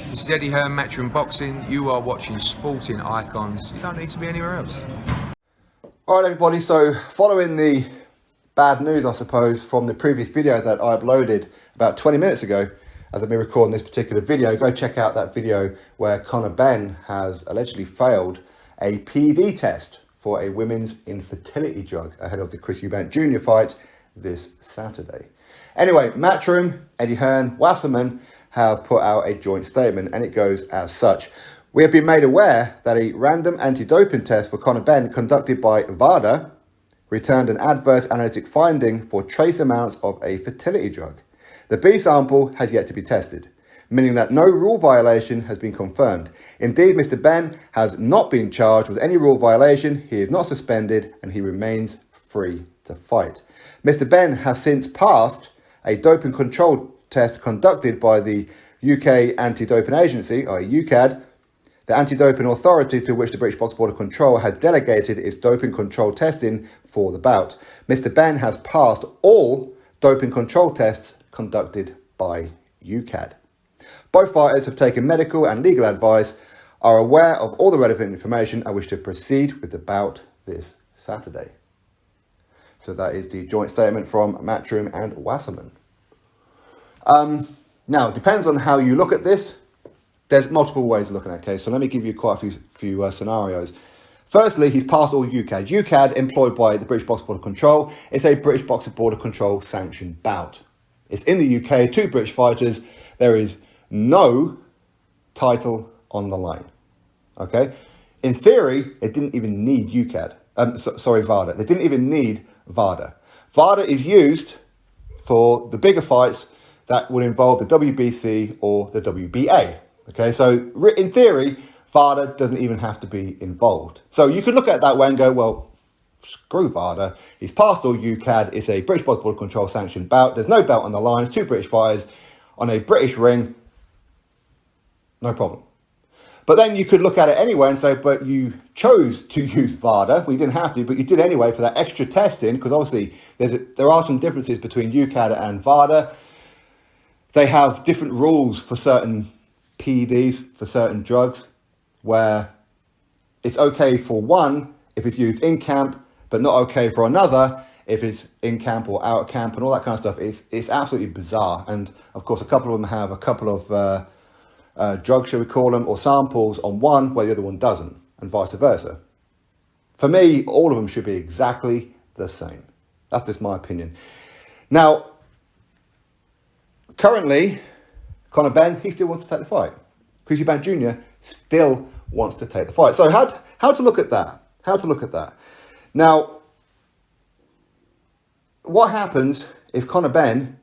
This is Eddie Hearn, Matchroom Boxing. You are watching Sporting Icons. You don't need to be anywhere else. Alright everybody, so following the bad news, I suppose, from the previous video that I uploaded about 20 minutes ago, as I've been recording this particular video, go check out that video where Conor Benn has allegedly failed a PED test for a women's infertility drug ahead of the Chris Eubank Jr. fight this Saturday. Anyway, Matchroom, Eddie Hearn, Wasserman have put out a joint statement, and it goes as such. We have been made aware that a random anti-doping test for Conor Benn conducted by VADA returned an adverse analytic finding for trace amounts of a fertility drug. The B sample has yet to be tested, meaning that no rule violation has been confirmed. Indeed, Mr. Benn has not been charged with any rule violation, he is not suspended, and he remains free to fight. Mr. Benn has since passed a doping control test conducted by the UK Anti-Doping Agency, or UKAD, the anti-doping authority to which the British Box Board of Control has delegated its doping control testing for the bout. Mr. Benn has passed all doping control tests conducted by UKAD. Both fighters have taken medical and legal advice, are aware of all the relevant information, and wish to proceed with the bout this Saturday. So that is the joint statement from Matchroom and Wasserman. Now, it depends on how you look at this. There's multiple ways of looking at it, okay? So let me give you quite a few scenarios. Firstly, he's passed all UKAD. UKAD, employed by the British Box Board of Control, it's a British Box Board of Control sanctioned bout. It's in the UK, 2 British fighters. There is no title on the line, okay? In theory, it didn't even need UKAD. VADA. They didn't even need VADA. VADA is used for the bigger fights that would involve the WBC or the WBA. Okay, so in theory, VADA doesn't even have to be involved. So you could look at it that way and go, well, screw VADA. He's passed all UKAD. It's a British Box Board of Control sanctioned bout. There's no belt on the line. It's 2 British fighters on a British ring. No problem. But then you could look at it anyway and say, but you chose to use VADA. Well, you didn't have to, but you did anyway for that extra testing, because obviously there are some differences between UKAD and VADA. They have different rules for certain PEDs, for certain drugs, where it's okay for one if it's used in camp, but not okay for another if it's in camp or out of camp and all that kind of stuff. It's absolutely bizarre. And of course, a couple of them have a couple of drugs, shall we call them, or samples on one where the other one doesn't, and vice versa. For me, all of them should be exactly the same. That's just my opinion. Now, currently, Conor Benn, he still wants to take the fight. Chris Eubank Jr. still wants to take the fight. So how to look at that? How to look at that? Now, what happens if Conor Benn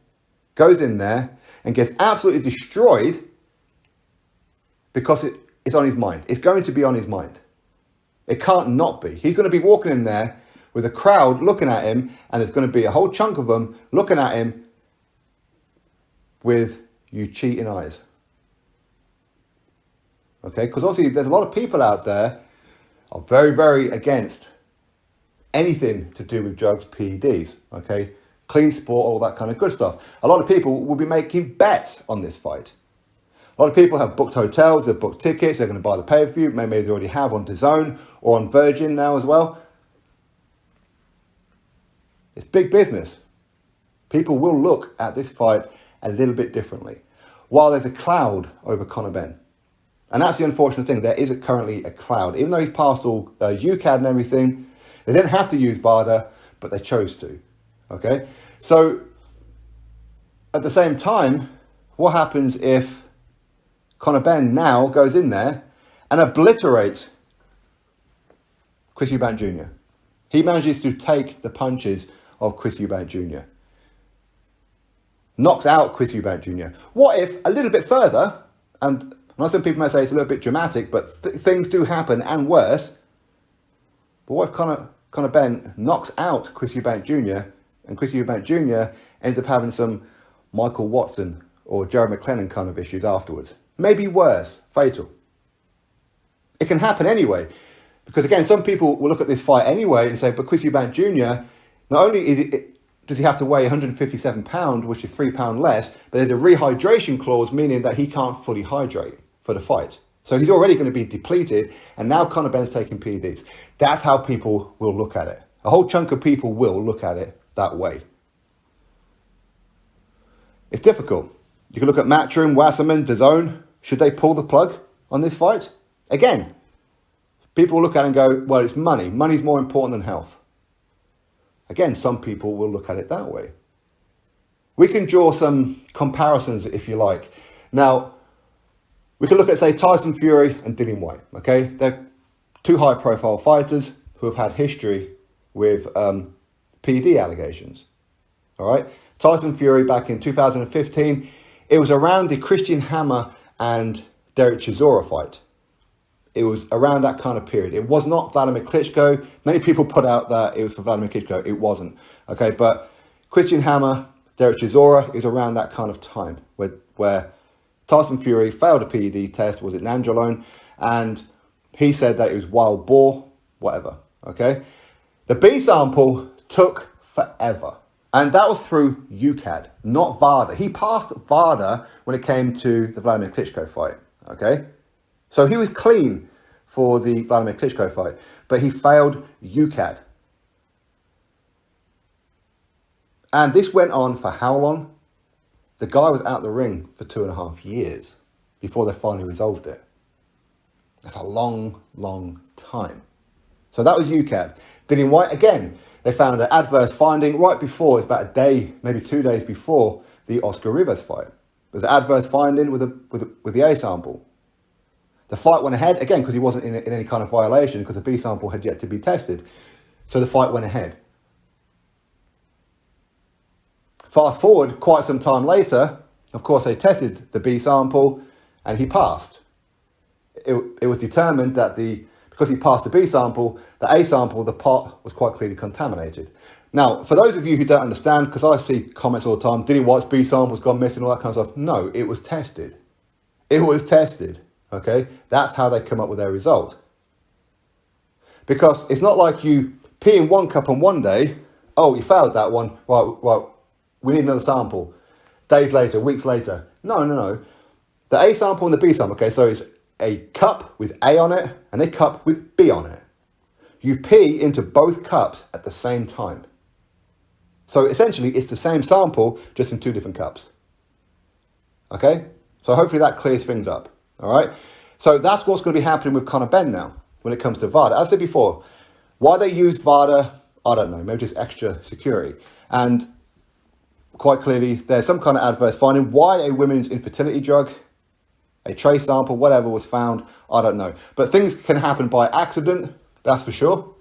goes in there and gets absolutely destroyed because it's on his mind? It's going to be on his mind. It can't not be. He's going to be walking in there with a crowd looking at him, and there's going to be a whole chunk of them looking at him with you cheating eyes. Okay, because obviously there's a lot of people out there are very, very against anything to do with drugs, PEDs, okay? Clean sport, all that kind of good stuff. A lot of people will be making bets on this fight. A lot of people have booked hotels, they've booked tickets, they're going to buy the pay-per-view, maybe they already have on DAZN or on Virgin now as well. It's big business. People will look at this fight a little bit differently, while there's a cloud over Conor Benn. And that's the unfortunate thing. There is currently a cloud. Even though he's passed all UKAD and everything, they didn't have to use VADA, but they chose to. Okay? So, at the same time, what happens if Conor Benn now goes in there and obliterates Chris Eubank Jr.? He manages to take the punches of Chris Eubank Jr. Knocks out Chris Eubank Jr. What if a little bit further, and I know some people may say it's a little bit dramatic, but things do happen and worse. But what if Conor Benn knocks out Chris Eubank Jr. and Chris Eubank Jr. ends up having some Michael Watson or Jared McLennan kind of issues afterwards? Maybe worse, fatal. It can happen anyway. Because again, some people will look at this fight anyway and say, but Chris Eubank Jr., not only does he have to weigh 157 pounds, which is £3 less, but there's a rehydration clause, meaning that he can't fully hydrate for the fight. So he's already going to be depleted, and now Conor Benn's taking PEDs. That's how people will look at it. A whole chunk of people will look at it that way. It's difficult. You can look at Matchroom, Wasserman, DAZN. Should they pull the plug on this fight? Again, people look at it and go, well, it's money. Money's more important than health. Again, some people will look at it that way. We can draw some comparisons if you like. Now, we can look at, say, Tyson Fury and Dillian Whyte, okay? They're two high-profile fighters who have had history with PED allegations, all right? Tyson Fury back in 2015, it was around the Christian Hammer and Derek Chisora fight. It was around that kind of period. It was not Vladimir Klitschko. Many people put out that it was for Vladimir Klitschko. It wasn't, okay? But Christian Hammer, Derek Chisora is around that kind of time where Tyson Fury failed a PED test, was it nandrolone? And he said that it was wild boar, whatever, okay? The B sample took forever. And that was through UKAD, not VADA. He passed VADA when it came to the Vladimir Klitschko fight, okay? So he was clean for the Vladimir Klitschko fight, but he failed UKAD. And this went on for how long? The guy was out the ring for 2.5 years before they finally resolved it. That's a long, long time. So that was UKAD. Dillian Whyte, again, they found an adverse finding right before, it's about a day, maybe 2 days before the Oscar Rivas fight. There's an adverse finding with the A sample. The fight went ahead, again, because he wasn't in any kind of violation, because the B sample had yet to be tested. So the fight went ahead. Fast forward quite some time later, of course, they tested the B sample and he passed. It was determined that because he passed the B sample, the A sample, the pot was quite clearly contaminated. Now, for those of you who don't understand, because I see comments all the time, Dillian Whyte's B sample's gone missing, all that kind of stuff. No, it was tested. It was tested, okay? That's how they come up with their result. Because it's not like you pee in one cup on one day, oh, you failed that one, right, we need another sample. Days later, weeks later. No. The A sample and the B sample, okay, so it's a cup with A on it and a cup with B on it. You pee into both cups at the same time. So essentially, it's the same sample, just in 2 different cups. Okay? So hopefully that clears things up. All right? So that's what's going to be happening with Conor Benn now when it comes to VADA. As I said before, why they use VADA, I don't know, maybe just extra security. And quite clearly, there's some kind of adverse finding. Why a women's infertility drug, a trace sample, whatever was found, I don't know. But things can happen by accident, that's for sure.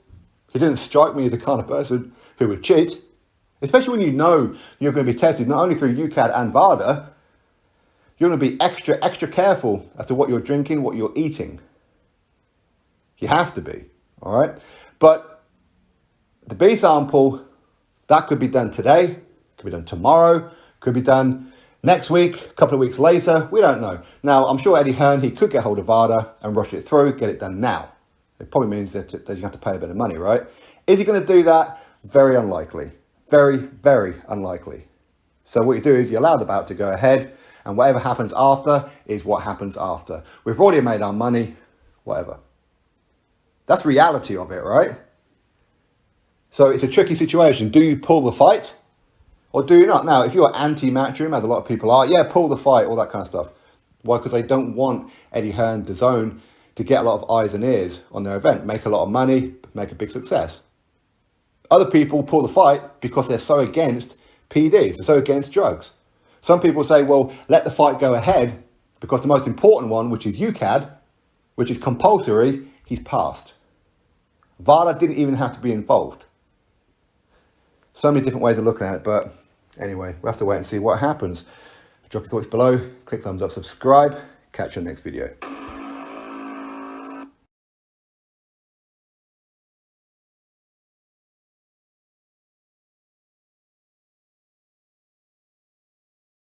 He didn't strike me as the kind of person who would cheat, especially when you know you're going to be tested not only through UKAD and VADA. You're going to be extra careful as to what you're drinking, what you're eating. You have to be, all right? But the B sample, that could be done today, could be done tomorrow, could be done next week, a couple of weeks later, we don't know. Now, I'm sure Eddie Hearn, he could get hold of VADA and rush it through, get it done now. It probably means that you have to pay a bit of money, right? Is he going to do that? Very unlikely. Very, very unlikely. So what you do is you allow the bout to go ahead, and whatever happens after is what happens after. We've already made our money, whatever. That's reality of it, right? So it's a tricky situation. Do you pull the fight or do you not? Now, if you're anti-Matchroom, as a lot of people are, yeah, pull the fight, all that kind of stuff. Why? Because they don't want Eddie Hearn, DAZN, to get a lot of eyes and ears on their event, make a lot of money, make a big success. Other people pull the fight because they're so against PEDs, they're so against drugs. Some people say, well, let the fight go ahead because the most important one, which is UKAD, which is compulsory, he's passed. VADA didn't even have to be involved. So many different ways of looking at it, but anyway, we'll have to wait and see what happens. Drop your thoughts below, click thumbs up, subscribe, catch you in the next video.